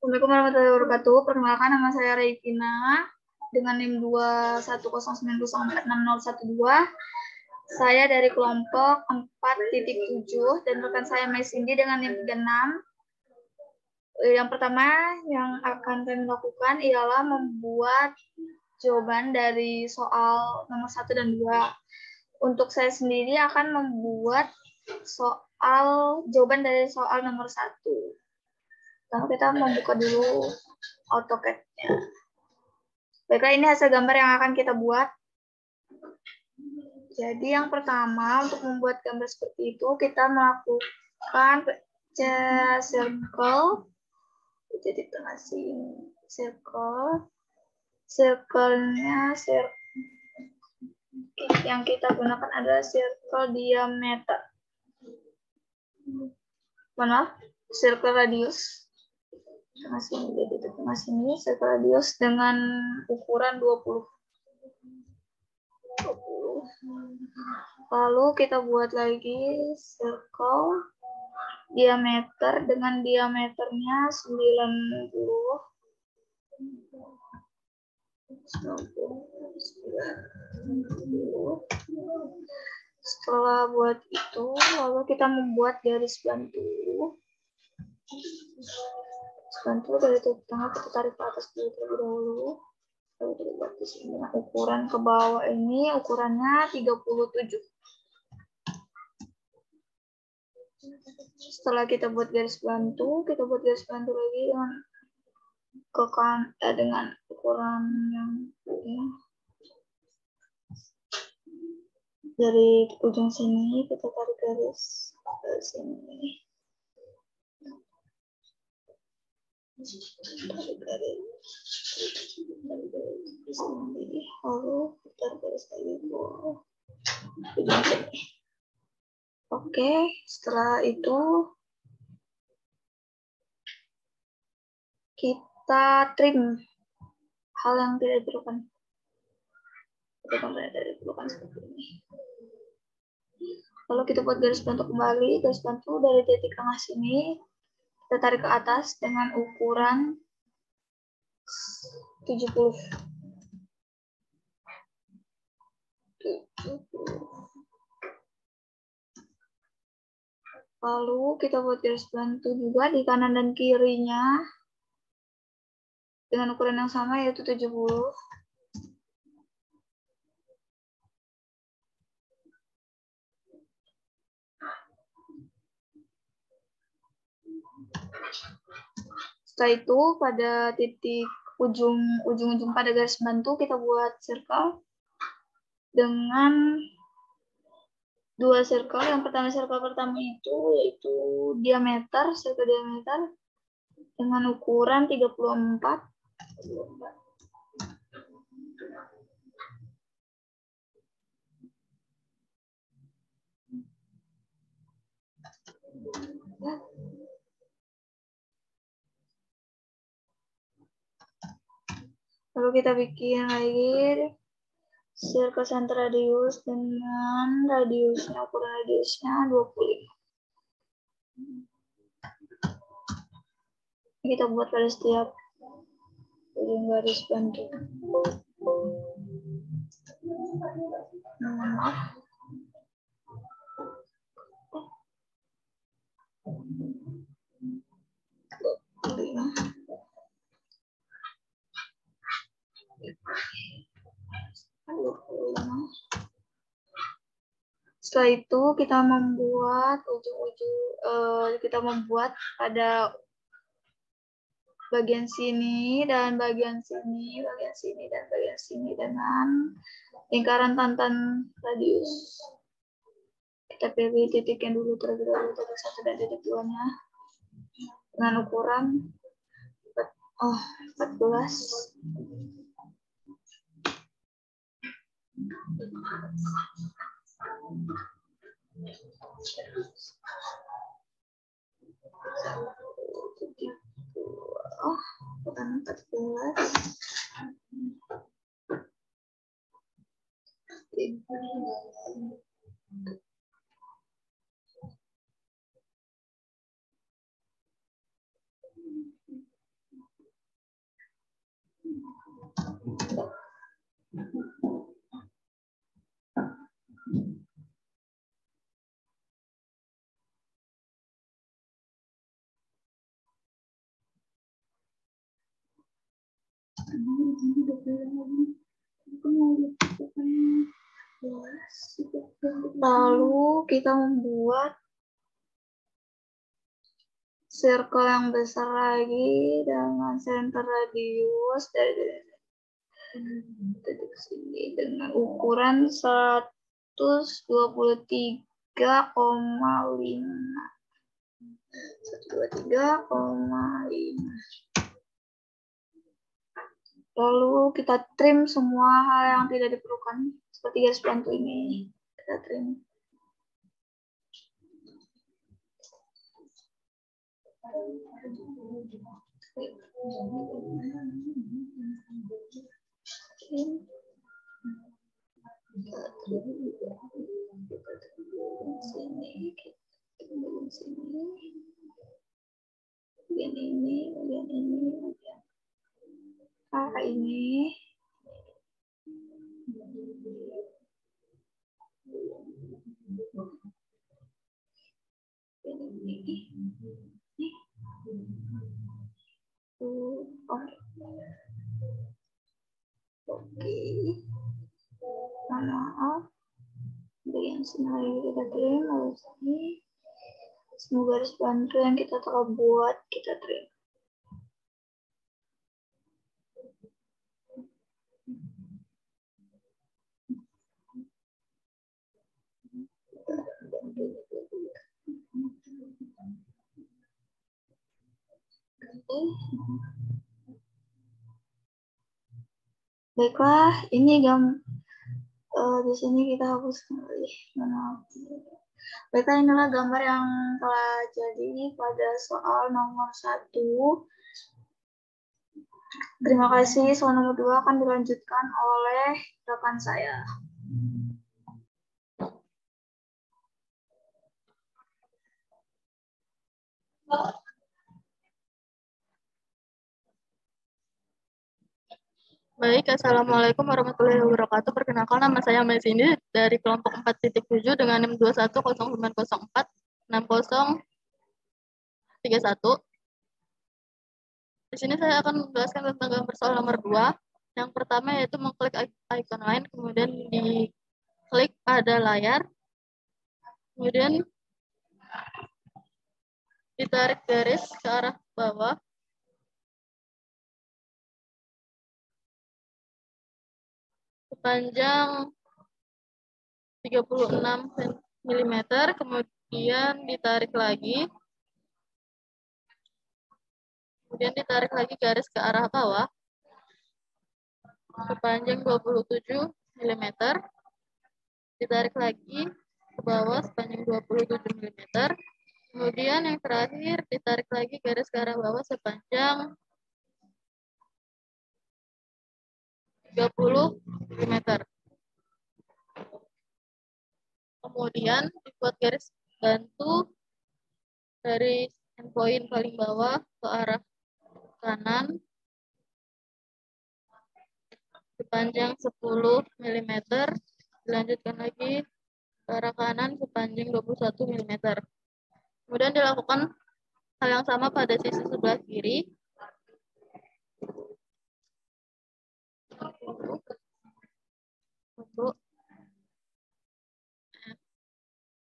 Assalamualaikum warahmatullahi wabarakatuh. Perkenalkan, nama saya Regina dengan NIM 21090461012. Saya dari kelompok 4.7 dan rekan saya Mai Cindy dengan NIM 36. Yang pertama yang akan kami lakukan ialah membuat jawaban dari soal nomor 1 dan 2. Untuk saya sendiri akan membuat jawaban dari soal nomor 1. Lalu kita membuka dulu AutoCAD-nya. Baiklah, ini hasil gambar yang akan kita buat. Jadi yang pertama, untuk membuat gambar seperti itu, kita melakukan circle. Jadi tengah sini, circle. Circle-nya, yang kita gunakan adalah circle diameter. Maaf, circle radius. Tengah sini, jadi tengah sini, circle radius dengan ukuran 20. Lalu kita buat lagi circle diameter dengan diameternya 90. Setelah buat itu, lalu kita membuat garis bantu. Bantu dari titik tengah kita tarik ke atas terlebih dahulu. Lalu kita buat di sini. Ukuran ke bawah ini ukurannya 37. Setelah kita buat garis bantu, kita buat garis bantu lagi dengan ukuran yang ini. Dari ujung sini kita tarik garis ke sini. Tarik garis di sini, lalu tarik garis lagi ke ujung sini. Oke, setelah itu kita trim hal yang tidak diperlukan. Seperti ini. Lalu kita buat garis bantu kembali, garis bantu dari titik tengah sini kita tarik ke atas dengan ukuran 70. Lalu kita buat garis bantu juga di kanan dan kirinya dengan ukuran yang sama, yaitu 70. Setelah itu pada titik ujung pada garis bantu kita buat circle dengan 2 circle. Yang pertama, circle pertama itu yaitu diameter, circle diameter dengan ukuran 34. Lalu kita bikin lagi circle center radius dengan radiusnya, ukuran radiusnya 25. Kita buat pada setiap ujung garis bantu. Maaf. Setelah itu kita membuat pada bagian sini dan bagian sini, bagian sini dan bagian sini dengan lingkaran tantan radius. Kita pilih titiknya dulu terlebih dahulu, titik 1 dan titik 2-nya dengan ukuran 14. Bukan 14. Lalu kita membuat circle yang besar lagi dengan center radius dari titik sini dengan ukuran 123,5. 123,5. Lalu kita trim semua hal yang tidak diperlukan seperti garis bantu ini. Kita trim. Bagian ini, bagian ini, bagian ini. Oke. Maaf. Bagian sini lagi kita trim, lalu sini. Semua garis bantu yang kita telah buat kita trim. Baiklah, ini di sini kita hapus kembali. Maaf. Baiklah, inilah gambar yang telah jadi pada soal nomor 1. Terima kasih. Soal nomor 2 akan dilanjutkan oleh rekan saya. Baik, Assalamualaikum warahmatullahi wabarakatuh. Perkenalkan, nama saya Mai Cindy dari kelompok 4.7 dengan NIM 2109046031. Di sini saya akan menjelaskan tentang gambar soal nomor 2. Yang pertama yaitu mengklik icon line, kemudian diklik pada layar, kemudian ditarik garis ke arah bawah. Sepanjang 36 mm, kemudian ditarik lagi. Kemudian ditarik lagi garis ke arah bawah. Sepanjang 27 mm. Ditarik lagi ke bawah sepanjang 27 mm. Kemudian yang terakhir ditarik lagi garis ke arah bawah sepanjang 30 mm. Kemudian dibuat garis bantu dari endpoint paling bawah ke arah kanan sepanjang 10 mm. Dilanjutkan lagi ke arah kanan sepanjang 21 mm. Kemudian dilakukan hal yang sama pada sisi sebelah kiri.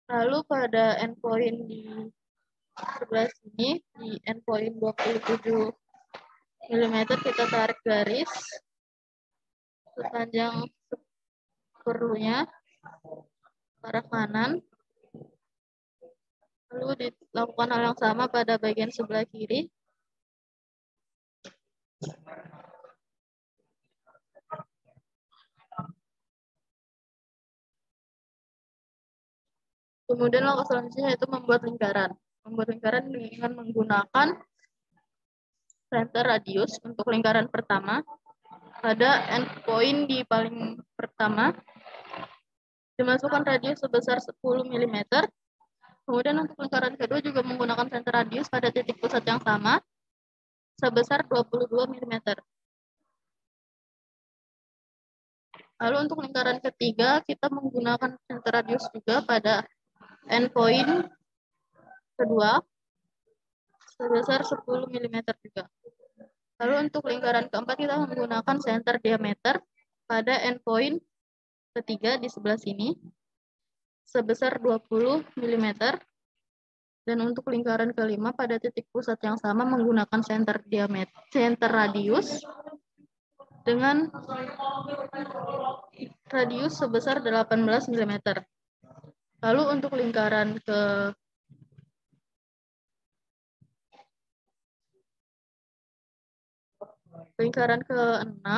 Lalu pada endpoint di sebelah sini, di endpoint 27 mm, kita tarik garis sepanjang perlunya ke arah kanan. Lalu dilakukan hal yang sama pada bagian sebelah kiri. Kemudian langkah selanjutnya yaitu membuat lingkaran. Membuat lingkaran dengan menggunakan center radius untuk lingkaran pertama. Pada endpoint di paling pertama, dimasukkan radius sebesar 10 mm. Kemudian untuk lingkaran kedua juga menggunakan center radius pada titik pusat yang sama, sebesar 22 mm. Lalu untuk lingkaran ketiga, kita menggunakan center radius juga pada endpoint kedua sebesar 10 mm juga. Lalu untuk lingkaran keempat, kita menggunakan center diameter pada endpoint ketiga di sebelah sini sebesar 20 mm. Dan untuk lingkaran kelima pada titik pusat yang sama menggunakan center radius dengan radius sebesar 18 mm. Lalu untuk lingkaran ke-6,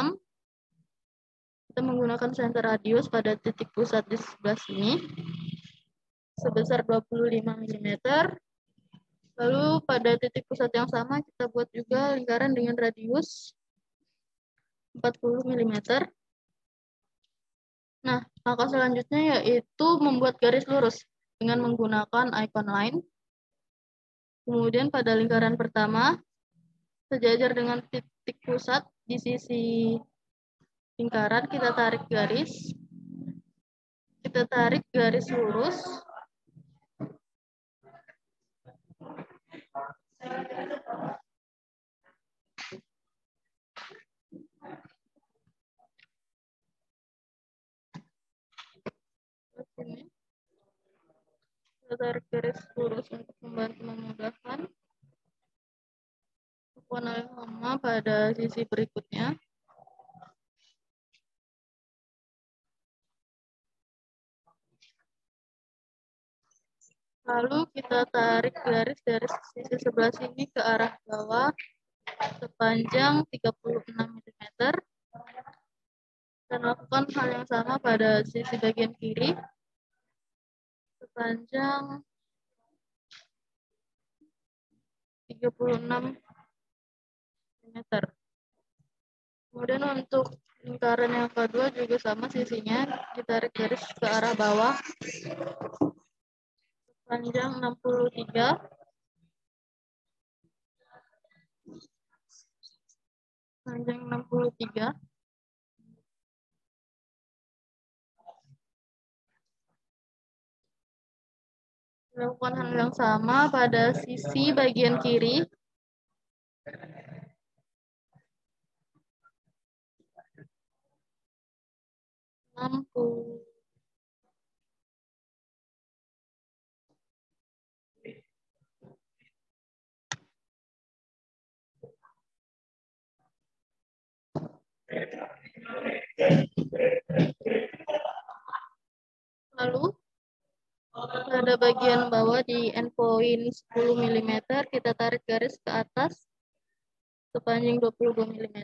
kita menggunakan center radius pada titik pusat di sebelah sini sebesar 25 mm. Lalu pada titik pusat yang sama kita buat juga lingkaran dengan radius 40 mm. Nah, langkah selanjutnya yaitu membuat garis lurus dengan menggunakan icon line. Kemudian pada lingkaran pertama, sejajar dengan titik pusat di sisi lingkaran, kita tarik garis. Kita tarik garis lurus. Kita tarik garis lurus untuk membantu memudahkan. Warna yang sama pada sisi berikutnya. Lalu kita tarik garis dari sisi sebelah sini ke arah bawah sepanjang 36 mm. Dan lakukan hal yang sama pada sisi bagian kiri sepanjang 36 mm. Kemudian untuk lingkaran yang kedua juga sama sisinya, ditarik garis ke arah bawah sepanjang 63. Panjang 63. Lakukan hal yang sama pada sisi bagian kiri. Lalu pada bagian bawah di endpoint 10 mm, kita tarik garis ke atas sepanjang 22 mm.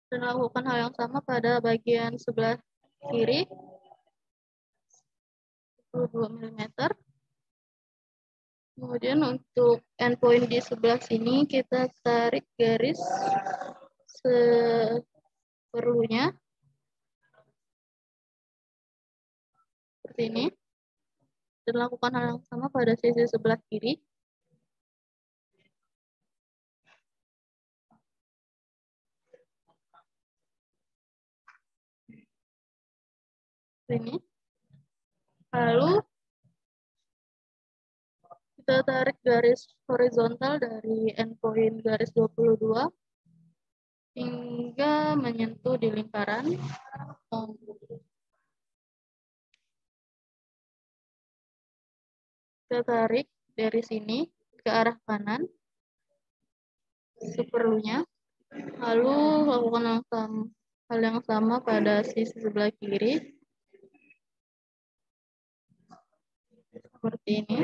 Dan lakukan hal yang sama pada bagian sebelah kiri 22 mm. Kemudian untuk endpoint di sebelah sini kita tarik garis seperlunya seperti ini. Dan lakukan hal yang sama pada sisi sebelah kiri. Ini. Lalu kita tarik garis horizontal dari endpoint garis 22 hingga menyentuh di lingkaran. Kita tarik dari sini ke arah kanan seperlunya. Lalu lakukan hal yang sama pada sisi sebelah kiri. Seperti ini.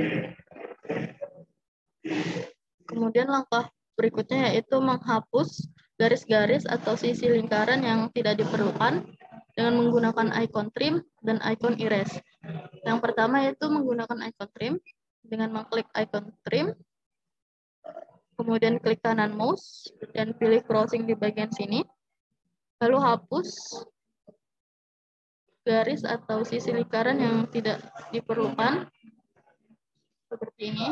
Kemudian langkah berikutnya yaitu menghapus garis-garis atau sisi lingkaran yang tidak diperlukan dengan menggunakan icon trim dan icon erase. Yang pertama yaitu menggunakan icon trim dengan mengklik icon trim, kemudian klik kanan mouse dan pilih crossing di bagian sini. Lalu hapus garis atau sisi lingkaran yang tidak diperlukan. Seperti ini.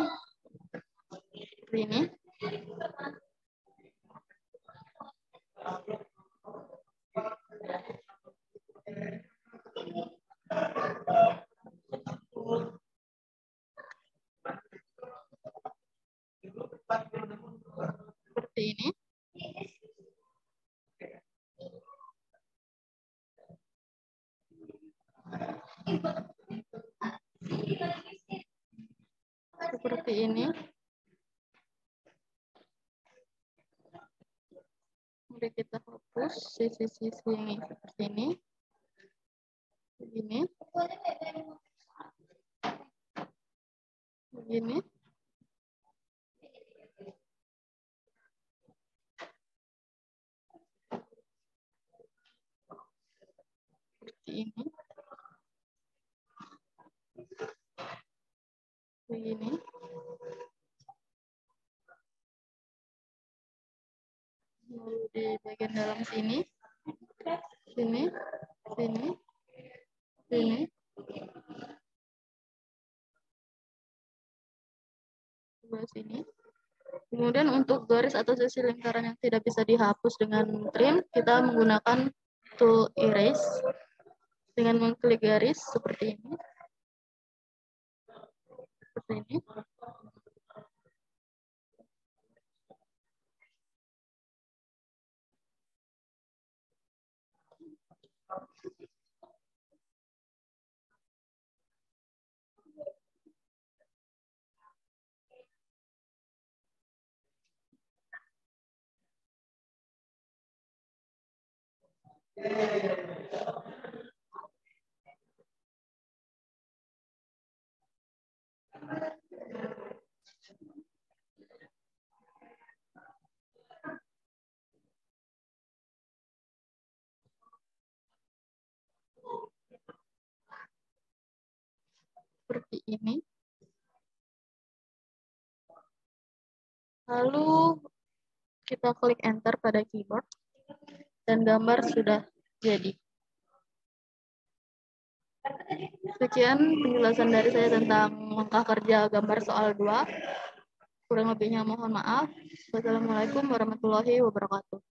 Seperti ini. ini. Kemudian kita hapus sisi-sisi yang seperti ini. Begini. Begini. Seperti ini. Begini. Lalu di bagian dalam sini. Sini. Sini. Sini. Sebelah sini. Kemudian untuk garis atau sisi lingkaran yang tidak bisa dihapus dengan trim, kita menggunakan tool erase dengan mengklik garis seperti ini. Seperti ini. Seperti ini. Lalu kita klik enter pada keyboard dan gambar sudah jadi. Sekian penjelasan dari saya tentang langkah kerja gambar soal 2. Kurang lebihnya mohon maaf. Wassalamualaikum warahmatullahi wabarakatuh.